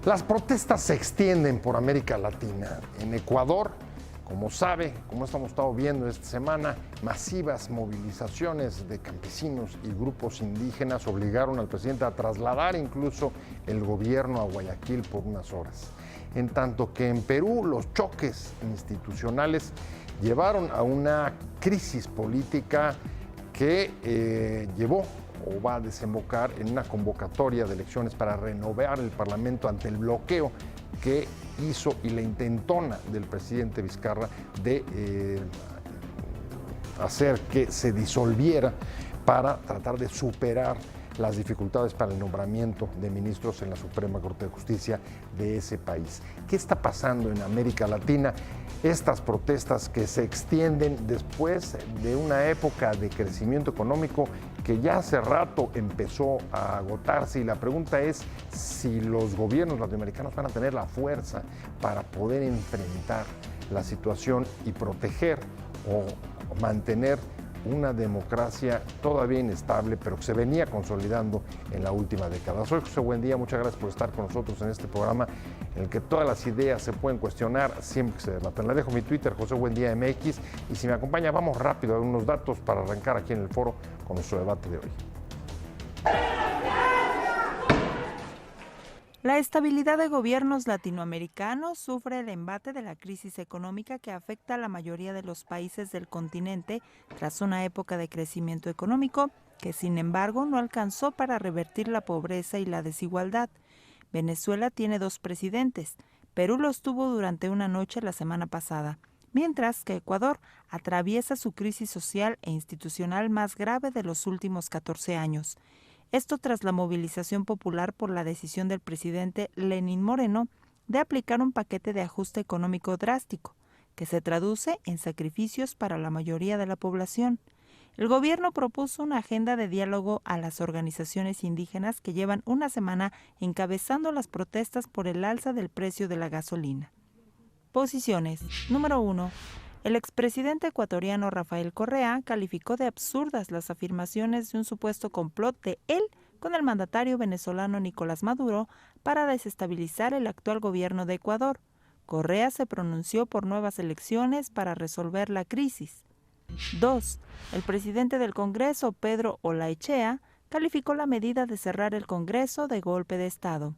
Las protestas se extienden por América Latina. En Ecuador, como sabe, como hemos estado viendo esta semana, masivas movilizaciones de campesinos y grupos indígenas obligaron al presidente a trasladar incluso el gobierno a Guayaquil por unas horas. En tanto que en Perú los choques institucionales llevaron a una crisis política que llevó o va a desembocar en una convocatoria de elecciones para renovar el Parlamento ante el bloqueo que hizo y la intentona del presidente Vizcarra de hacer que se disolviera para tratar de superar las dificultades para el nombramiento de ministros en la Suprema Corte de Justicia de ese país. ¿Qué está pasando en América Latina? Estas protestas que se extienden después de una época de crecimiento económico que ya hace rato empezó a agotarse, y la pregunta es si los gobiernos latinoamericanos van a tener la fuerza para poder enfrentar la situación y proteger o mantener una democracia todavía inestable, pero que se venía consolidando en la última década. Soy José Buendía, muchas gracias por estar con nosotros en este programa en el que todas las ideas se pueden cuestionar siempre que se debatan. Le dejo mi Twitter, José Buendía MX, y si me acompaña, vamos rápido a ver unos datos para arrancar aquí en el foro con nuestro debate de hoy. La estabilidad de gobiernos latinoamericanos sufre el embate de la crisis económica que afecta a la mayoría de los países del continente tras una época de crecimiento económico que, sin embargo, no alcanzó para revertir la pobreza y la desigualdad. Venezuela tiene 2 presidentes. Perú los tuvo durante una noche la semana pasada, mientras que Ecuador atraviesa su crisis social e institucional más grave de los últimos 14 años. Esto tras la movilización popular por la decisión del presidente Lenín Moreno de aplicar un paquete de ajuste económico drástico, que se traduce en sacrificios para la mayoría de la población. El gobierno propuso una agenda de diálogo a las organizaciones indígenas que llevan una semana encabezando las protestas por el alza del precio de la gasolina. Posiciones. Número 1. El expresidente ecuatoriano Rafael Correa calificó de absurdas las afirmaciones de un supuesto complot de él con el mandatario venezolano Nicolás Maduro para desestabilizar el actual gobierno de Ecuador. Correa se pronunció por nuevas elecciones para resolver la crisis. 2. El presidente del Congreso, Pedro Olaechea, calificó la medida de cerrar el Congreso de golpe de Estado.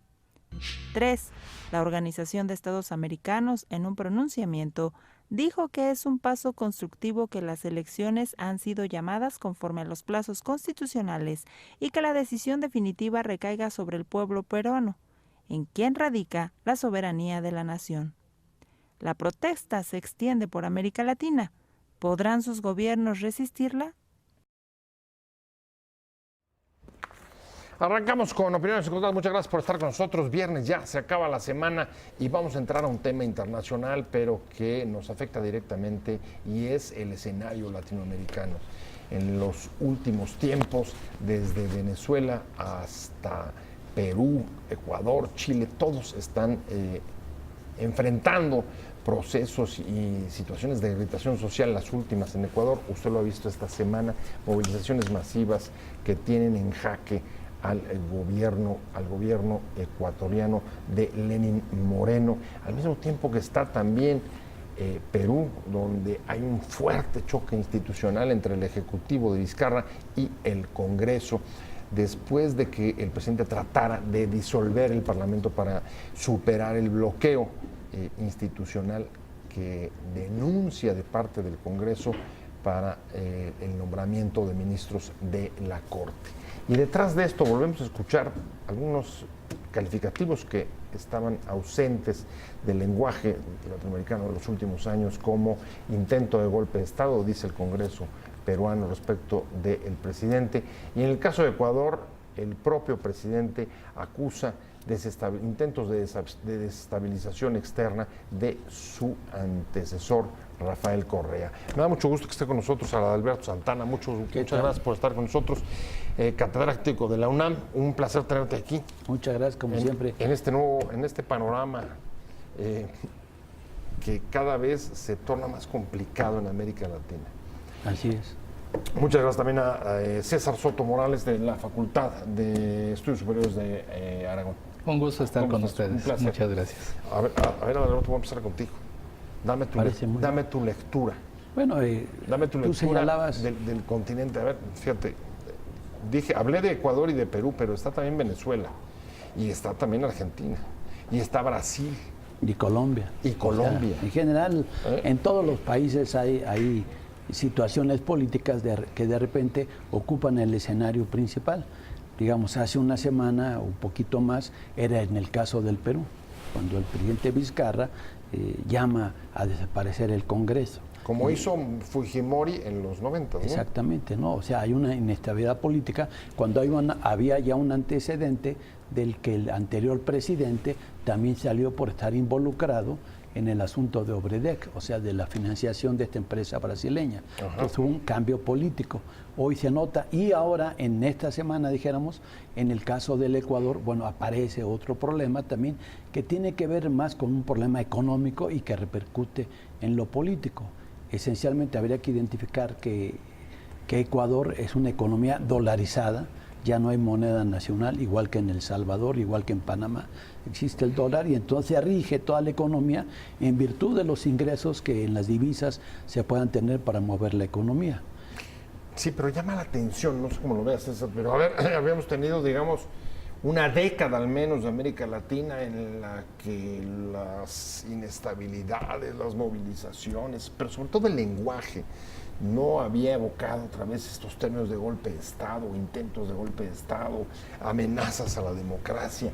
3. La Organización de Estados Americanos, en un pronunciamiento, dijo que es un paso constructivo que las elecciones han sido llamadas conforme a los plazos constitucionales y que la decisión definitiva recaiga sobre el pueblo peruano, en quien radica la soberanía de la nación. La protesta se extiende por América Latina. ¿Podrán sus gobiernos resistirla? Arrancamos con opiniones encontradas. Muchas gracias por estar con nosotros. Viernes ya, se acaba la semana y vamos a entrar a un tema internacional, pero que nos afecta directamente, y es el escenario latinoamericano. En los últimos tiempos, desde Venezuela hasta Perú, Ecuador, Chile, todos están enfrentando procesos y situaciones de irritación social. Las últimas en Ecuador, usted lo ha visto esta semana, movilizaciones masivas que tienen en jaque al gobierno ecuatoriano de Lenín Moreno, al mismo tiempo que está también Perú, donde hay un fuerte choque institucional entre el Ejecutivo de Vizcarra y el Congreso, después de que el presidente tratara de disolver el Parlamento para superar el bloqueo institucional que denuncia de parte del Congreso para el nombramiento de ministros de la Corte. Y detrás de esto volvemos a escuchar algunos calificativos que estaban ausentes del lenguaje latinoamericano de los últimos años, como intento de golpe de Estado, dice el Congreso peruano respecto del presidente. Y en el caso de Ecuador, el propio presidente acusa intentos de desestabilización externa de su antecesor, Rafael Correa. Me da mucho gusto que esté con nosotros Adalberto Santana. Muchas gracias por estar con nosotros. Catedrático de la UNAM, un placer tenerte aquí. Muchas gracias, como siempre. En este panorama que cada vez se torna más complicado en América Latina. Así es. Muchas gracias también a César Soto Morales de la Facultad de Estudios Superiores de Aragón. Un gusto estar con Un ustedes. placer. Muchas gracias. A ver, Adalberto, voy a empezar contigo. Dame tu lectura. Bueno, Dame tu tú lectura señalabas... del continente. A ver, fíjate, hablé de Ecuador y de Perú, pero está también Venezuela, y está también Argentina, y está Brasil. Y Colombia. Y Colombia. O sea, en general, en todos los países hay situaciones políticas que de repente ocupan el escenario principal. Digamos, hace una semana o un poquito más, era en el caso del Perú, cuando el presidente Vizcarra llama a desaparecer el Congreso. Como hizo Fujimori en los 90, ¿no? Exactamente, ¿no? O sea, hay una inestabilidad política cuando había ya un antecedente del que el anterior presidente también salió por estar involucrado en el asunto de Obredec, o sea, de la financiación de esta empresa brasileña. Ajá. Entonces hubo un cambio político. Hoy se nota, y ahora en esta semana, dijéramos, en el caso del Ecuador, bueno, aparece otro problema también que tiene que ver más con un problema económico y que repercute en lo político. Esencialmente habría que identificar que Ecuador es una economía dolarizada, ya no hay moneda nacional, igual que en El Salvador, igual que en Panamá, existe el dólar y entonces rige toda la economía en virtud de los ingresos que en las divisas se puedan tener para mover la economía. Sí, pero llama la atención, no sé cómo lo veas, César, pero a ver, habíamos tenido, digamos, una década al menos de América Latina en la que las inestabilidades, las movilizaciones, pero sobre todo el lenguaje, no había evocado otra vez estos términos de golpe de Estado, intentos de golpe de Estado, amenazas a la democracia.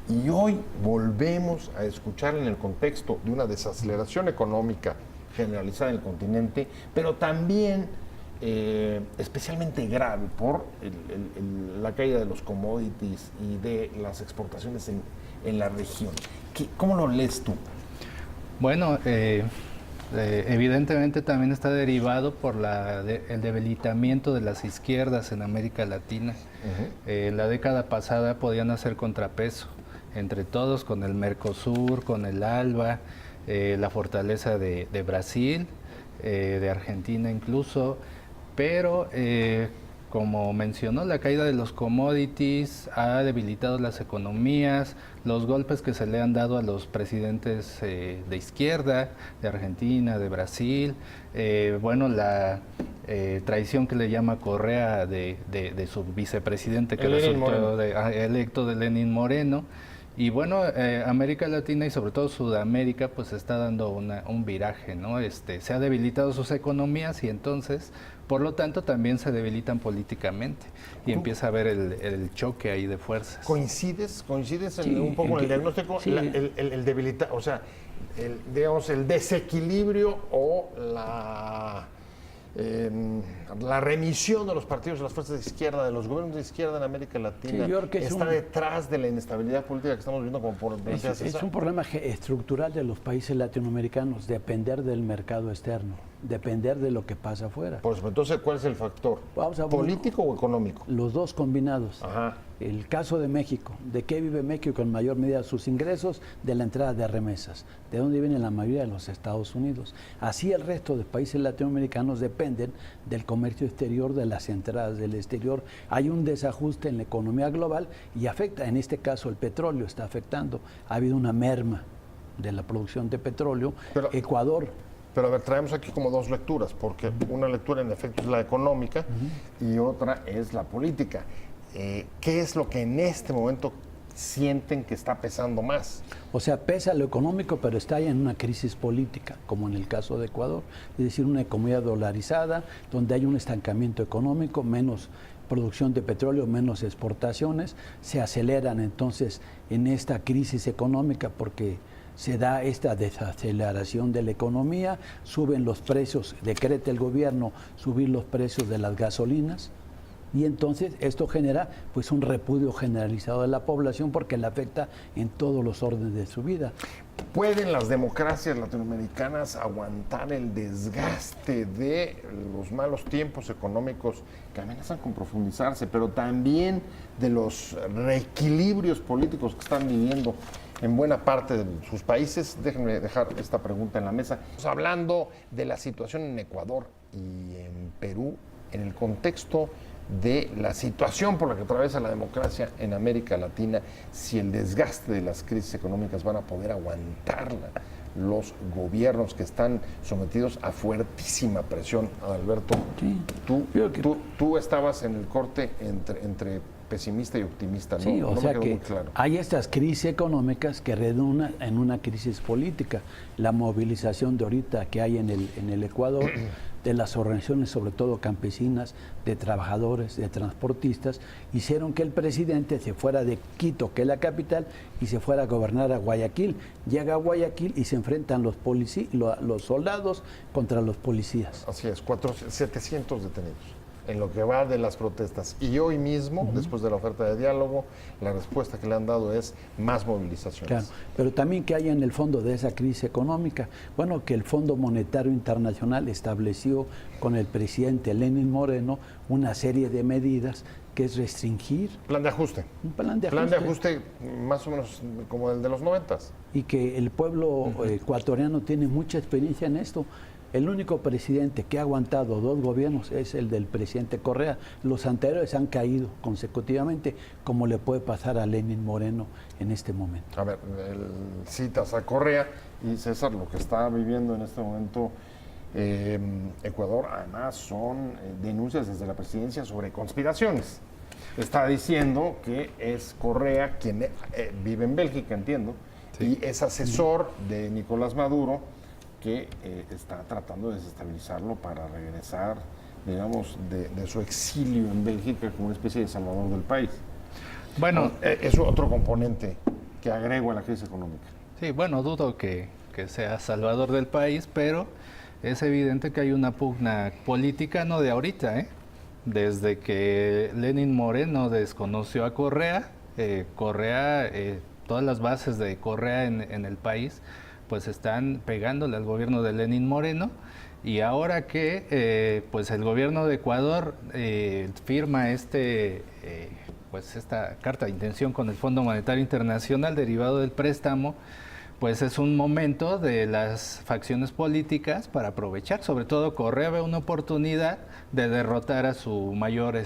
Y hoy volvemos a escuchar en el contexto de una desaceleración económica generalizada en el continente, pero también especialmente grave por la caída de los commodities y de las exportaciones en la región. ¿Cómo lo lees tú? Bueno, evidentemente también está derivado por el debilitamiento de las izquierdas en América Latina. En la década pasada podían hacer contrapeso entre todos con el Mercosur, con el ALBA, la fortaleza de Brasil, de Argentina incluso, pero como mencionó, la caída de los commodities ha debilitado las economías, los golpes que se le han dado a los presidentes de izquierda, de Argentina, de Brasil, bueno, la traición que le llama Correa de su vicepresidente que resultó electo de Lenín Moreno. Y bueno, América Latina y sobre todo Sudamérica pues está dando un viraje, ¿no? Se ha debilitado sus economías y entonces, por lo tanto, también se debilitan políticamente y empieza a haber el choque ahí de fuerzas. ¿Coincides Sí, un poco en el diagnóstico? Sí. El debilitar, o sea, digamos, el desequilibrio o la remisión de los partidos de las fuerzas de izquierda, de los gobiernos de izquierda en América Latina, está detrás de la inestabilidad política que estamos viviendo, como por decía César. Es un problema estructural de los países latinoamericanos, depender del mercado externo, depender de lo que pasa afuera. Por eso, entonces, ¿cuál es el factor? ¿Político o económico? Los dos combinados. Ajá. El caso de México. ¿De qué vive México en mayor medida? Sus ingresos de la entrada de remesas. ¿De dónde vienen la mayoría de los Estados Unidos? Así el resto de países latinoamericanos dependen del comercio exterior, de las entradas del exterior. Hay un desajuste en la economía global y afecta, en este caso el petróleo está afectando. Ha habido una merma de la producción de petróleo. Ecuador. Pero a ver, traemos aquí como dos lecturas, porque una lectura en efecto es la económica y otra es la política. ¿Qué es lo que en este momento sienten que está pesando más? O sea, pesa lo económico, pero está ahí en una crisis política, como en el caso de Ecuador. Es decir, una economía dolarizada, donde hay un estancamiento económico, menos producción de petróleo, menos exportaciones. Se aceleran entonces en esta crisis económica porque se da esta desaceleración de la economía, suben los precios, decreta el gobierno subir los precios de las gasolinas. Y entonces esto genera pues un repudio generalizado de la población porque le afecta en todos los órdenes de su vida. ¿Pueden las democracias latinoamericanas aguantar el desgaste de los malos tiempos económicos que amenazan con profundizarse, pero también de los reequilibrios políticos que están viviendo en buena parte de sus países? Déjenme dejar esta pregunta en la mesa. Estamos hablando de la situación en Ecuador y en Perú en el contexto de la situación por la que atraviesa la democracia en América Latina, si el desgaste de las crisis económicas van a poder aguantarla los gobiernos que están sometidos a fuertísima presión. Adalberto, Sí. tú estabas en el corte entre pesimista y optimista, ¿no? Sí, o No sea me quedó que muy claro. hay estas crisis económicas que redundan en una crisis política. La movilización de ahorita que hay en el Ecuador, de las organizaciones, sobre todo campesinas, de trabajadores, de transportistas, hicieron que el presidente se fuera de Quito, que es la capital, y se fuera a gobernar a Guayaquil. Llega a Guayaquil y se enfrentan los soldados contra los policías. Así es, 700 detenidos en lo que va de las protestas. Y hoy mismo, después de la oferta de diálogo, la respuesta que le han dado es más movilizaciones. Claro, pero también que hay en el fondo de esa crisis económica, bueno, que el Fondo Monetario Internacional estableció con el presidente Lenín Moreno una serie de medidas que es restringir. Plan de ajuste. Un plan de Plan ajuste. de ajuste más o menos como el de los 90s. Y que el pueblo ecuatoriano tiene mucha experiencia en esto. El único presidente que ha aguantado 2 gobiernos es el del presidente Correa. Los anteriores han caído consecutivamente, como le puede pasar a Lenín Moreno en este momento. A ver, citas a Correa y César, lo que está viviendo en este momento Ecuador, además son denuncias desde la presidencia sobre conspiraciones. Está diciendo que es Correa quien vive en Bélgica, entiendo, Sí. y es asesor de Nicolás Maduro, que está tratando de desestabilizarlo para regresar, digamos, de su exilio en Bélgica como una especie de salvador del país. Bueno, Es otro componente que agrego a la crisis económica. sí, bueno, dudo que sea salvador del país, pero es evidente que hay una pugna política, no de ahorita, Desde que Lenín Moreno desconoció a Correa, todas las bases de Correa en el país, pues están pegándole al gobierno de Lenín Moreno, y ahora que pues el gobierno de Ecuador firma pues esta carta de intención con el Fondo Monetario Internacional derivado del préstamo, pues es un momento de las facciones políticas para aprovechar. Sobre todo Correa ve una oportunidad de derrotar a su mayor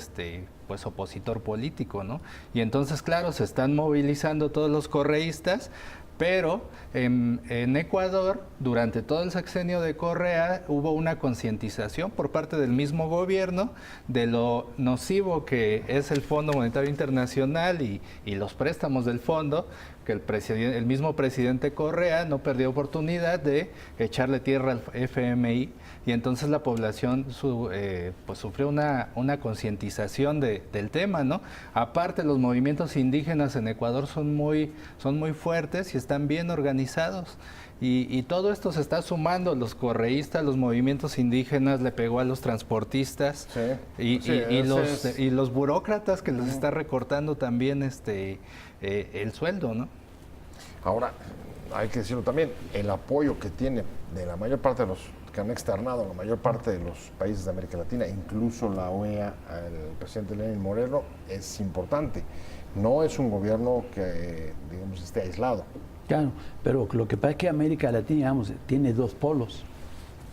pues opositor político, ¿no? Y entonces, claro, se están movilizando todos los correístas. Pero en Ecuador, durante todo el sexenio de Correa, hubo una concientización por parte del mismo gobierno de lo nocivo que es el Fondo Monetario Internacional y los préstamos del fondo, que el mismo presidente Correa no perdió oportunidad de echarle tierra al FMI, y entonces la población pues sufrió una concientización del tema, ¿no? Aparte, los movimientos indígenas en Ecuador son muy fuertes y están bien organizados, y todo esto se está sumando. Los correístas, los movimientos indígenas, le pegó a los transportistas, Sí. y los burócratas que les está recortando también el sueldo, ¿no? Ahora, hay que decirlo también, el apoyo que tiene de la mayor parte de los que han externado, la mayor parte de los países de América Latina, incluso la OEA, al presidente Lenín Moreno, es importante. No es un gobierno que, digamos, esté aislado. Claro, pero lo que pasa es que América Latina, digamos, tiene 2 polos.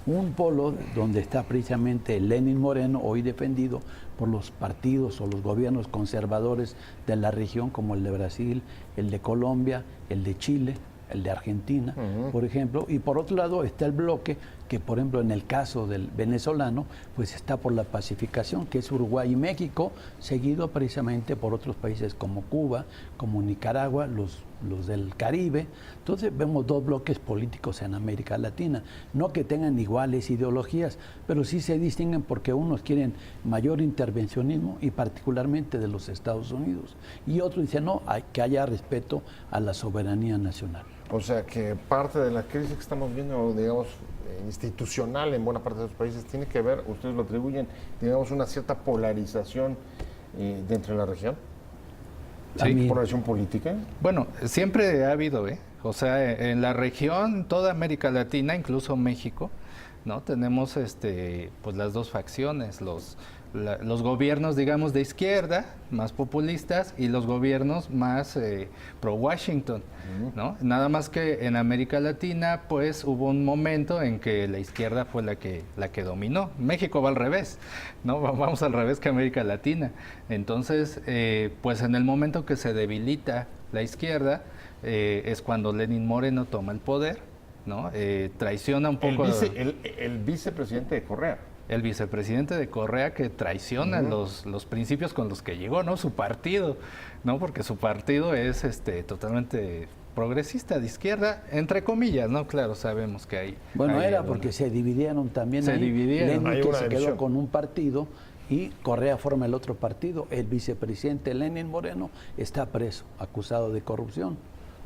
Un polo donde está precisamente Lenín Moreno, hoy defendido por los partidos o los gobiernos conservadores de la región, como el de Brasil, el de Colombia, el de Chile, el de Argentina, por ejemplo, y por otro lado está el bloque que, por ejemplo, en el caso del venezolano, pues está por la pacificación, que es Uruguay y México, seguido precisamente por otros países como Cuba, como Nicaragua, los del Caribe. Entonces vemos 2 bloques políticos en América Latina, no que tengan iguales ideologías, pero sí se distinguen porque unos quieren mayor intervencionismo, y particularmente de los Estados Unidos, y otros dicen no, hay que haya respeto a la soberanía nacional. O sea que parte de la crisis que estamos viendo, digamos, institucional en buena parte de los países, tiene que ver, ustedes lo atribuyen, digamos, una cierta polarización dentro de la región. Sí. ¿Polarización política? Bueno, siempre ha habido, O sea, en la región, toda América Latina, incluso México, ¿no? Tenemos pues las 2 facciones, los gobiernos, digamos, de izquierda, más populistas, y los gobiernos más pro-Washington, ¿no? Nada más que en América Latina, pues, hubo un momento en que la izquierda fue la que dominó. México va al revés, ¿no? Vamos al revés que América Latina. Entonces, pues, en el momento que se debilita la izquierda, es cuando Lenín Moreno toma el poder, ¿no? Traiciona un poco... El vicepresidente de Correa. El vicepresidente de Correa, que traiciona los principios con los que llegó, ¿no? Su partido, ¿no? Porque su partido es totalmente progresista, de izquierda, entre comillas, ¿no? Claro, sabemos que hay... Bueno, hay era porque se dividieron también. Se dividieron. Lenin, que se quedó con un partido, y Correa forma el otro partido. El vicepresidente Lenín Moreno está preso, acusado de corrupción.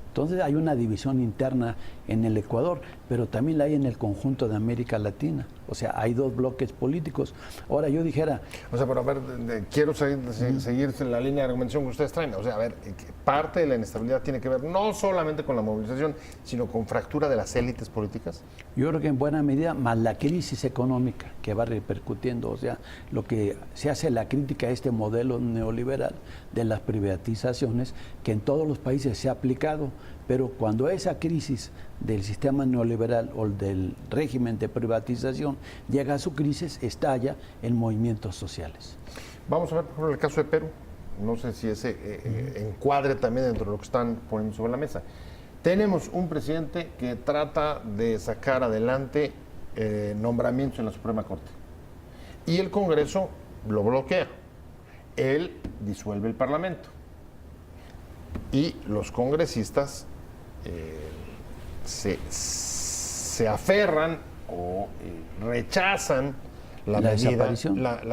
Entonces hay una división interna en el Ecuador, pero también la hay en el conjunto de América Latina. O sea, hay dos bloques políticos. Ahora yo dijera... O sea, pero a ver, quiero seguir la línea de argumentación que ustedes traen. O sea, a ver, parte de la inestabilidad tiene que ver no solamente con la movilización, sino con fractura de las élites políticas. Yo creo que en buena medida, más la crisis económica que va repercutiendo, o sea, lo que se hace la crítica a este modelo neoliberal de las privatizaciones, que en todos los países se ha aplicado, pero cuando esa crisis del sistema neoliberal o del régimen de privatización llega a su crisis, estalla en movimientos sociales. Vamos a ver, por ejemplo, el caso de Perú. No sé si ese encuadre también dentro de lo que están poniendo sobre la mesa. Tenemos un presidente que trata de sacar adelante nombramientos en la Suprema Corte. Y el Congreso lo bloquea. Él disuelve el Parlamento. Y los congresistas se aferran o rechazan la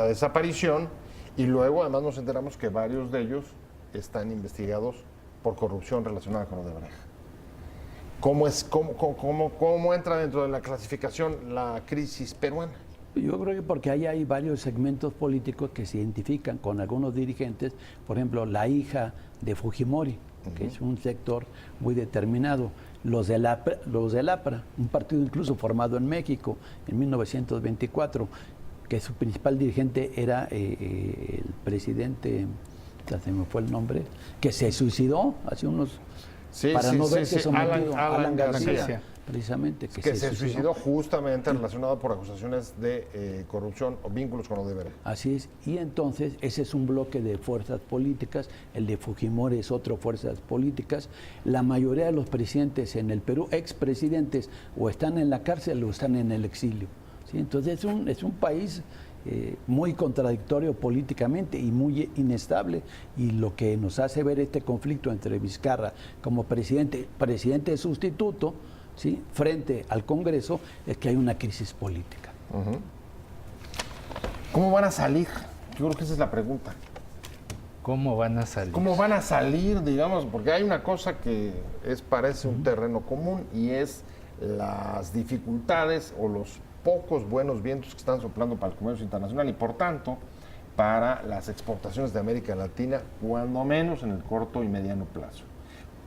desaparición, y luego además nos enteramos que varios de ellos están investigados por corrupción relacionada con Odebrecht. ¿Cómo entra dentro de la clasificación la crisis peruana? Yo creo que porque ahí hay varios segmentos políticos que se identifican con algunos dirigentes, por ejemplo, la hija de Fujimori, que es un sector muy determinado, los del APRA, un partido incluso formado en México en 1924, que su principal dirigente era el presidente, ya se me fue el nombre, que se suicidó hace unos... Alan García. Precisamente, que se suicidó justamente relacionado por acusaciones de corrupción o vínculos con Odebrecht. Así es, y entonces ese es un bloque de fuerzas políticas, el de Fujimori es otro fuerzas políticas. La mayoría de los presidentes en el Perú, expresidentes, o están en la cárcel o están en el exilio, ¿sí? Entonces es un país muy contradictorio políticamente y muy inestable, y lo que nos hace ver este conflicto entre Vizcarra como presidente sustituto, ¿sí?, frente al Congreso, es que hay una crisis política. ¿Cómo van a salir? Yo creo que esa es la pregunta. ¿Cómo van a salir? ¿Cómo van a salir, digamos? Porque hay una cosa que parece un terreno común, y es las dificultades o los pocos buenos vientos que están soplando para el comercio internacional y, por tanto, para las exportaciones de América Latina, cuando menos en el corto y mediano plazo.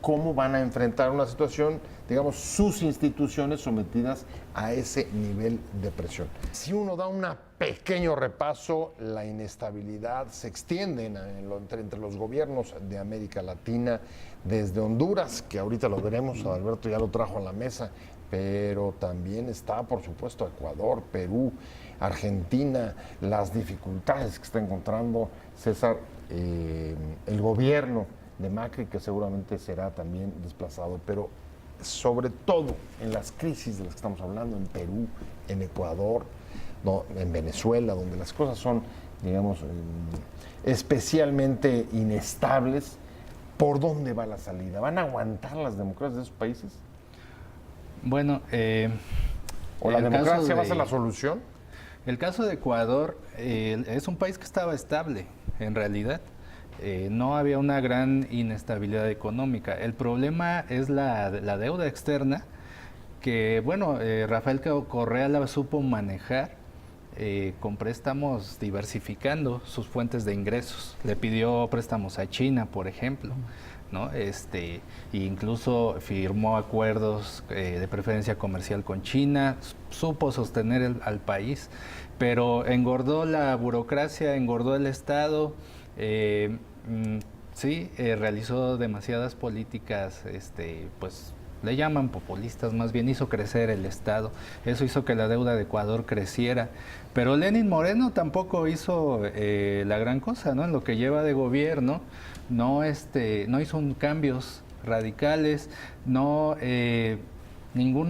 ¿Cómo van a enfrentar una situación, digamos, sus instituciones sometidas a ese nivel de presión? Si uno da un pequeño repaso, la inestabilidad se extiende entre los gobiernos de América Latina, desde Honduras, que ahorita lo veremos, Alberto ya lo trajo a la mesa, pero también está, por supuesto, Ecuador, Perú, Argentina, las dificultades que está encontrando César, el gobierno de Macri, que seguramente será también desplazado, pero sobre todo en las crisis de las que estamos hablando, en Perú, en Ecuador, ¿no?, en Venezuela, donde las cosas son, digamos, especialmente inestables. ¿Por dónde va la salida? ¿Van a aguantar las democracias de esos países? Bueno, ¿o la democracia va a ser la solución? El caso de Ecuador es un país que estaba estable, en realidad. No había una gran inestabilidad económica. El problema es la deuda externa, que, bueno, Rafael Correa la supo manejar con préstamos, diversificando sus fuentes de ingresos. Le pidió préstamos a China, por ejemplo, ¿no? Incluso firmó acuerdos de preferencia comercial con China, supo sostener al país, pero engordó la burocracia, engordó el Estado, realizó demasiadas políticas, pues le llaman populistas, más bien hizo crecer el Estado. Eso hizo que la deuda de Ecuador creciera. Pero Lenín Moreno tampoco hizo la gran cosa, ¿no? En lo que lleva de gobierno, no hizo cambios radicales, ninguno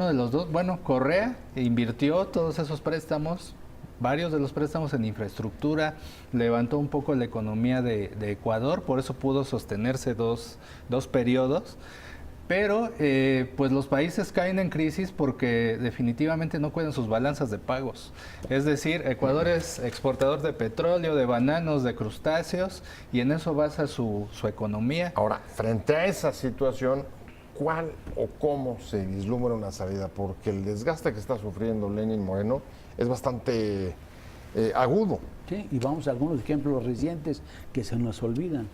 de los dos. Bueno, Correa invirtió todos esos préstamos, varios de los préstamos en infraestructura, levantó un poco la economía de Ecuador, por eso pudo sostenerse dos periodos. Pero pues los países caen en crisis porque definitivamente no cuidan sus balanzas de pagos. Es decir, Ecuador es exportador de petróleo, de bananos, de crustáceos, y en eso basa su economía. Ahora, frente a esa situación, ¿cuál o cómo se vislumbra una salida? Porque el desgaste que está sufriendo Lenín Moreno es bastante agudo. Sí, y vamos a algunos ejemplos recientes que se nos olvidan.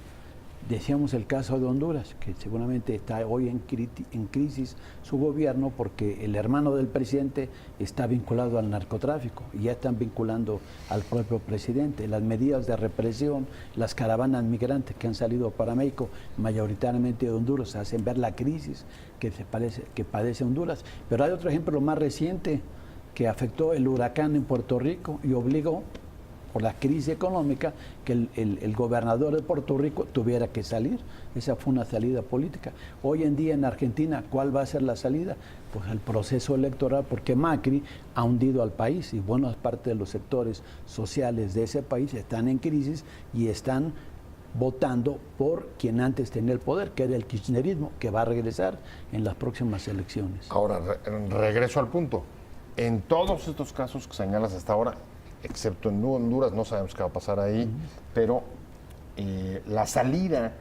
Decíamos el caso de Honduras, que seguramente está hoy en crisis su gobierno porque el hermano del presidente está vinculado al narcotráfico y ya están vinculando al propio presidente. Las medidas de represión, las caravanas migrantes que han salido para México, mayoritariamente de Honduras, hacen ver la crisis que padece Honduras. Pero hay otro ejemplo más reciente que afectó el huracán en Puerto Rico y obligó, por la crisis económica, que el gobernador de Puerto Rico tuviera que salir. Esa fue una salida política. Hoy en día en Argentina, ¿cuál va a ser la salida? Pues el proceso electoral, porque Macri ha hundido al país y buena parte de los sectores sociales de ese país están en crisis y están votando por quien antes tenía el poder, que era el kirchnerismo, que va a regresar en las próximas elecciones. Ahora, regreso al punto. En todos estos casos que señalas hasta ahora, excepto en Honduras, no sabemos qué va a pasar ahí, pero la salida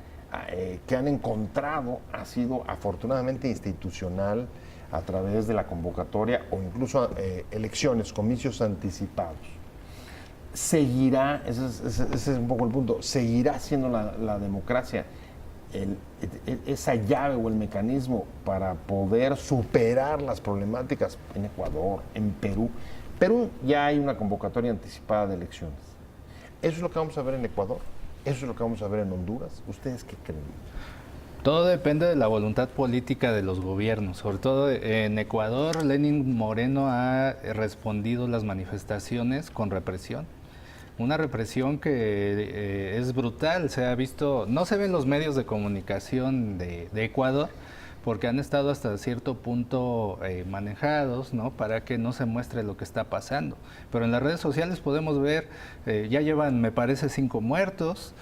que han encontrado ha sido afortunadamente institucional a través de la convocatoria o incluso elecciones, comicios anticipados. Seguirá, ese es un poco el punto, seguirá siendo la democracia esa llave o el mecanismo para poder superar las problemáticas en Ecuador, en Perú. Perú ya hay una convocatoria anticipada de elecciones. ¿Eso es lo que vamos a ver en Ecuador? ¿Eso es lo que vamos a ver en Honduras? ¿Ustedes qué creen? Todo depende de la voluntad política de los gobiernos. Sobre todo en Ecuador, Lenín Moreno ha respondido las manifestaciones con represión. Una represión que es brutal. Se ha visto, no se ve en los medios de comunicación de Ecuador, porque han estado hasta cierto punto manejados, ¿no?, para que no se muestre lo que está pasando. Pero en las redes sociales podemos ver, ya llevan, me parece, 5 muertos,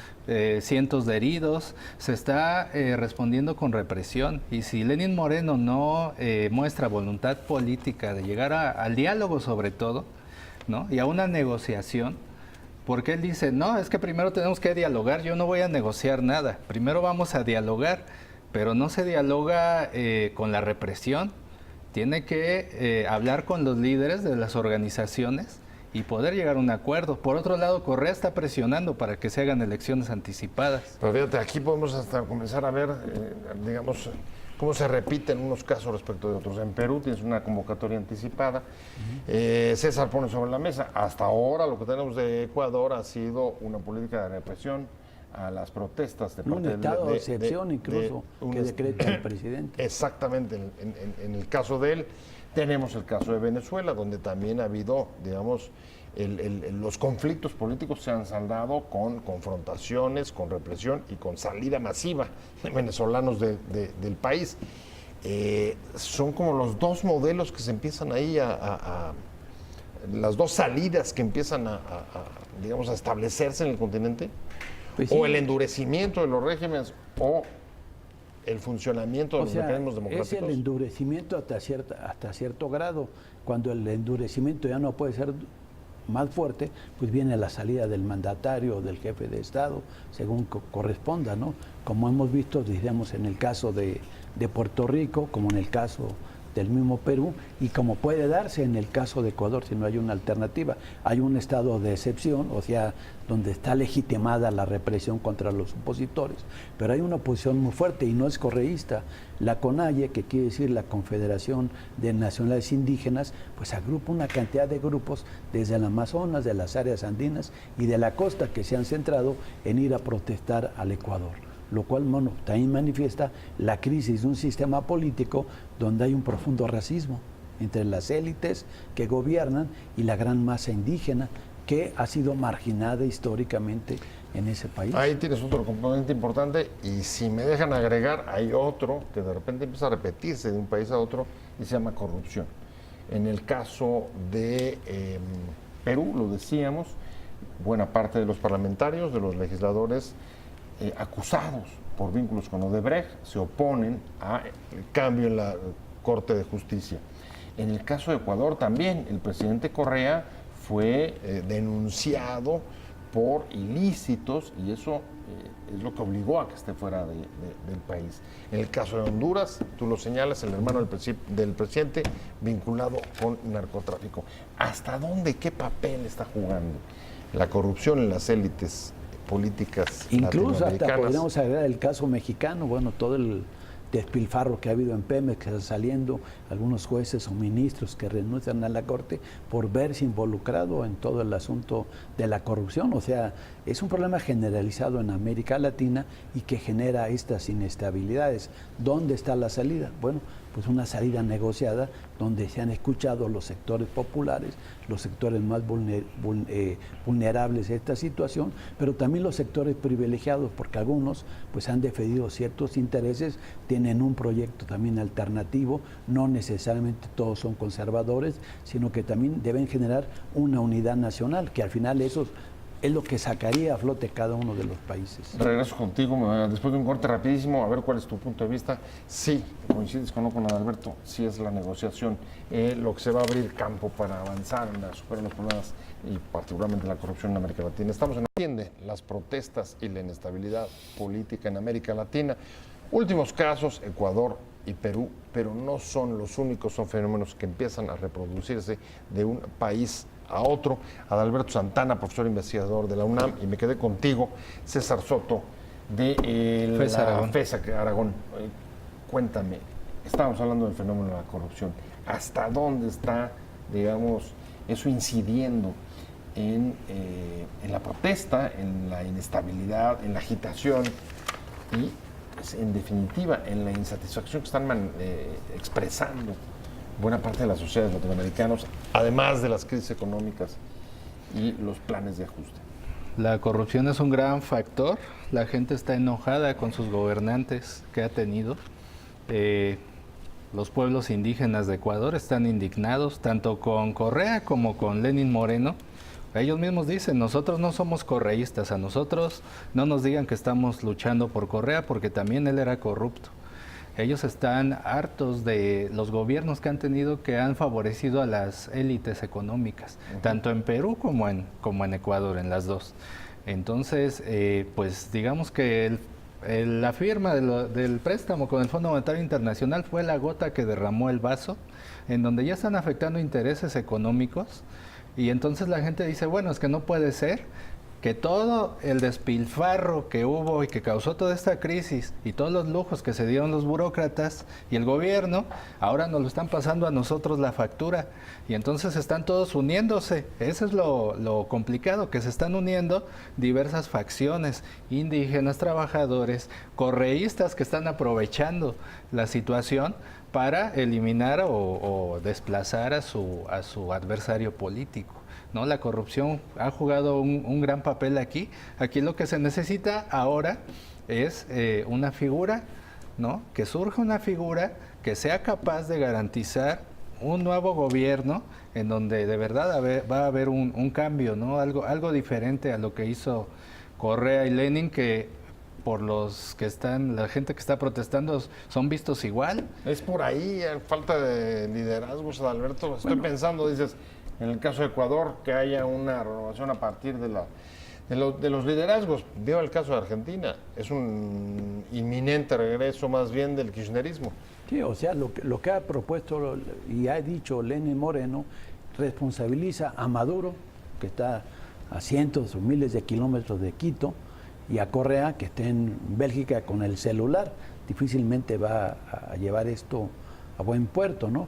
cientos de heridos, se está respondiendo con represión. Y si Lenín Moreno no muestra voluntad política de llegar al diálogo sobre todo, ¿no?, y a una negociación, porque él dice, no, es que primero tenemos que dialogar, yo no voy a negociar nada, primero vamos a dialogar. Pero no se dialoga con la represión, tiene que hablar con los líderes de las organizaciones y poder llegar a un acuerdo. Por otro lado, Correa está presionando para que se hagan elecciones anticipadas. Pero fíjate, aquí podemos hasta comenzar a ver, digamos, cómo se repiten unos casos respecto de otros. En Perú tienes una convocatoria anticipada, César pone sobre la mesa, hasta ahora lo que tenemos de Ecuador ha sido una política de represión a las protestas de parte un estado de excepción incluso que decreta el presidente. Exactamente, en el caso de él tenemos el caso de Venezuela, donde también ha habido, digamos, los conflictos políticos se han saldado con confrontaciones, con represión y con salida masiva de venezolanos del país. Son como los dos modelos que se empiezan ahí las dos salidas que empiezan digamos, a establecerse en el continente. Pues sí. O el endurecimiento de los regímenes o el funcionamiento de los mecanismos democráticos. Es el endurecimiento hasta cierto grado. Cuando el endurecimiento ya no puede ser más fuerte, pues viene la salida del mandatario o del jefe de Estado, según corresponda, ¿no? Como hemos visto, digamos, en el caso de Puerto Rico, como en el caso del mismo Perú, y como puede darse en el caso de Ecuador si no hay una alternativa. Hay un estado de excepción, o sea, donde está legitimada la represión contra los opositores, pero hay una oposición muy fuerte y no es correísta. La CONAIE, que quiere decir la Confederación de Nacionalidades Indígenas, pues agrupa una cantidad de grupos desde el Amazonas, de las áreas andinas y de la costa, que se han centrado en ir a protestar al Ecuador, lo cual, bueno, también manifiesta la crisis de un sistema político donde hay un profundo racismo entre las élites que gobiernan y la gran masa indígena que ha sido marginada históricamente en ese país. Ahí tienes otro componente importante, y si me dejan agregar, hay otro que de repente empieza a repetirse de un país a otro y se llama corrupción. En el caso de Perú, lo decíamos, buena parte de los parlamentarios, de los legisladores acusados por vínculos con Odebrecht se oponen al cambio en la Corte de Justicia. En el caso de Ecuador también, el presidente Correa fue denunciado por ilícitos, y eso es lo que obligó a que esté fuera del país. En el caso de Honduras, tú lo señalas, el hermano del presidente vinculado con narcotráfico. ¿Hasta dónde, qué papel está jugando la corrupción en las élites políticas incluso hasta latinoamericanas? podríamos agregar el caso mexicano, bueno, todo el despilfarro que ha habido en Pemex, que está saliendo algunos jueces o ministros que renuncian a la Corte por verse involucrado en todo el asunto de la corrupción. O sea, es un problema generalizado en América Latina y que genera estas inestabilidades. ¿Dónde está la salida? Bueno, pues una salida negociada donde se han escuchado los sectores populares, los sectores más vulnerables de esta situación, pero también los sectores privilegiados, porque algunos pues han defendido ciertos intereses, tienen un proyecto también alternativo, no necesariamente todos son conservadores, sino que también deben generar una unidad nacional, que al final eso es lo que sacaría a flote cada uno de los países. Regreso contigo, después de un corte rapidísimo, a ver cuál es tu punto de vista. Sí, coincides con Adalberto, sí es la negociación lo que se va a abrir campo para avanzar en superar los problemas y particularmente la corrupción en América Latina. Estamos en atiende las protestas y la inestabilidad política en América Latina. Últimos casos, Ecuador y Perú, pero no son los únicos, son fenómenos que empiezan a reproducirse de un país a otro. Adalberto Santana, profesor investigador de la UNAM, y me quedé contigo, César Soto, de la FES Aragón. Cuéntame, estábamos hablando del fenómeno de la corrupción. ¿Hasta dónde está, digamos, eso incidiendo en la protesta, en la inestabilidad, en la agitación y, pues, en definitiva, en la insatisfacción que están expresando buena parte de las sociedades latinoamericanas, además de las crisis económicas y los planes de ajuste? La corrupción es un gran factor. La gente está enojada con sus gobernantes que ha tenido. Los pueblos indígenas de Ecuador están indignados, tanto con Correa como con Lenín Moreno. Ellos mismos dicen, nosotros no somos correístas, a nosotros no nos digan que estamos luchando por Correa porque también él era corrupto. Ellos están hartos de los gobiernos que han tenido, que han favorecido a las élites económicas, tanto en Perú como en Ecuador, en las dos. Entonces, pues digamos que la firma del préstamo con el Fondo Monetario Internacional fue la gota que derramó el vaso, en donde ya están afectando intereses económicos, y entonces la gente dice, bueno, es que no puede ser que todo el despilfarro que hubo y que causó toda esta crisis y todos los lujos que se dieron los burócratas y el gobierno, ahora nos lo están pasando a nosotros la factura. Y entonces están todos uniéndose. Eso es lo complicado, que se están uniendo diversas facciones, indígenas, trabajadores, correístas, que están aprovechando la situación para eliminar o desplazar a su adversario político, ¿no? La corrupción ha jugado un gran papel aquí. Aquí lo que se necesita ahora es una figura, ¿no? Que surja una figura que sea capaz de garantizar un nuevo gobierno en donde de verdad va a haber un cambio, ¿no? Algo diferente a lo que hizo Correa y Lenin, que por los que están, la gente que está protestando, son vistos igual. Es por ahí, falta de liderazgos, Adalberto. Estoy pensando, dices, en el caso de Ecuador, que haya una renovación a partir de los liderazgos. Veo el caso de Argentina, es un inminente regreso más bien del kirchnerismo. Sí, o sea, lo que ha propuesto y ha dicho Lenín Moreno responsabiliza a Maduro, que está a cientos o miles de kilómetros de Quito, y a Correa, que está en Bélgica con el celular. Difícilmente va a llevar esto a buen puerto, ¿no?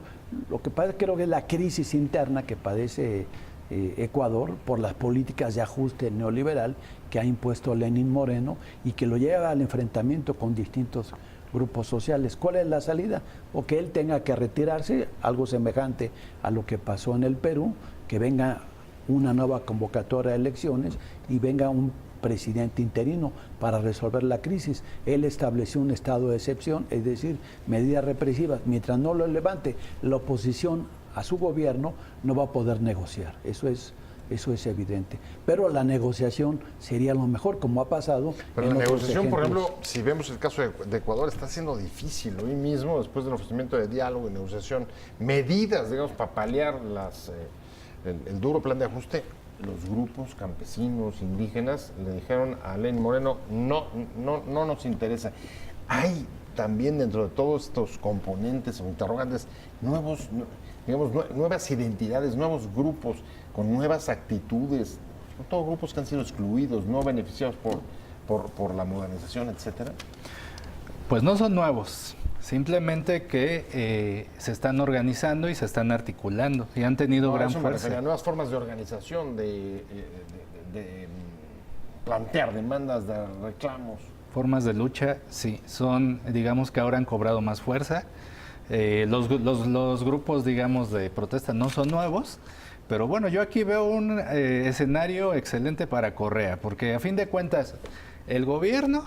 Lo que pasa creo que es la crisis interna que padece Ecuador por las políticas de ajuste neoliberal que ha impuesto Lenín Moreno y que lo lleva al enfrentamiento con distintos grupos sociales. ¿Cuál es la salida? O que él tenga que retirarse, algo semejante a lo que pasó en el Perú, que venga una nueva convocatoria de elecciones y venga un presidente interino para resolver la crisis. Él estableció un estado de excepción, es decir, medidas represivas. Mientras no lo levante la oposición a su gobierno, no va a poder negociar. Eso es evidente. Pero la negociación sería lo mejor, como ha pasado. Pero la negociación, por ejemplo, si vemos el caso de Ecuador, está siendo difícil. Hoy mismo, después del ofrecimiento de diálogo y negociación, medidas, digamos, para paliar el duro plan de ajuste, los grupos campesinos, indígenas, le dijeron a Lenín Moreno, no nos interesa. Hay también dentro de todos estos componentes o interrogantes nuevas identidades, nuevos grupos con nuevas actitudes, son todos grupos que han sido excluidos, no beneficiados por la modernización, etcétera. Pues no son nuevos, simplemente que se están organizando y se están articulando y han tenido gran fuerza. Nuevas formas de organización, de plantear demandas, de reclamos. Formas de lucha, sí, son, digamos que ahora han cobrado más fuerza. Los grupos, digamos, de protesta no son nuevos, pero bueno, yo aquí veo un escenario excelente para Correa, porque a fin de cuentas el gobierno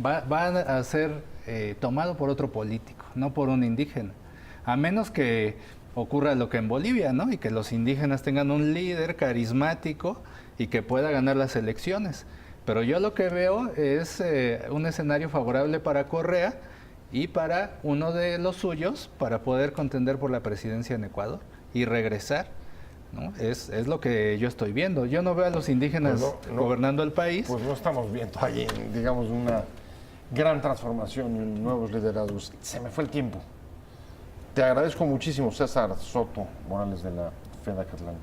va a ser tomado por otro político, no por un indígena, a menos que ocurra lo que en Bolivia, ¿no? Y que los indígenas tengan un líder carismático y que pueda ganar las elecciones. Pero yo lo que veo es un escenario favorable para Correa y para uno de los suyos para poder contender por la presidencia en Ecuador y regresar, ¿no? Es lo que yo estoy viendo. Yo no veo a los indígenas gobernando el país. Pues no estamos viendo ahí, digamos, una gran transformación en nuevos liderazgos. Se me fue el tiempo. Te agradezco muchísimo, César Soto Morales de la FEDACatlán,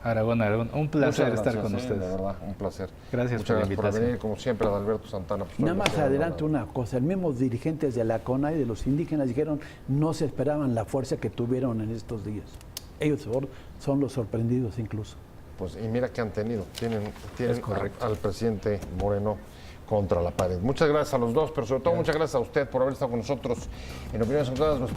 Aragón. Un placer estar con ustedes. De verdad, un placer. Gracias por la invitación. Por venir, como siempre, Adalberto Santana. Nada más adelante una cosa, los mismos dirigentes de la CONA y de los indígenas dijeron no se esperaban la fuerza que tuvieron en estos días. Ellos son los sorprendidos incluso. Pues y mira que han tenido, tienen al presidente Moreno contra la pared. Muchas gracias a los dos, pero sobre todo muchas gracias a usted por haber estado con nosotros en Opiniones Encontradas.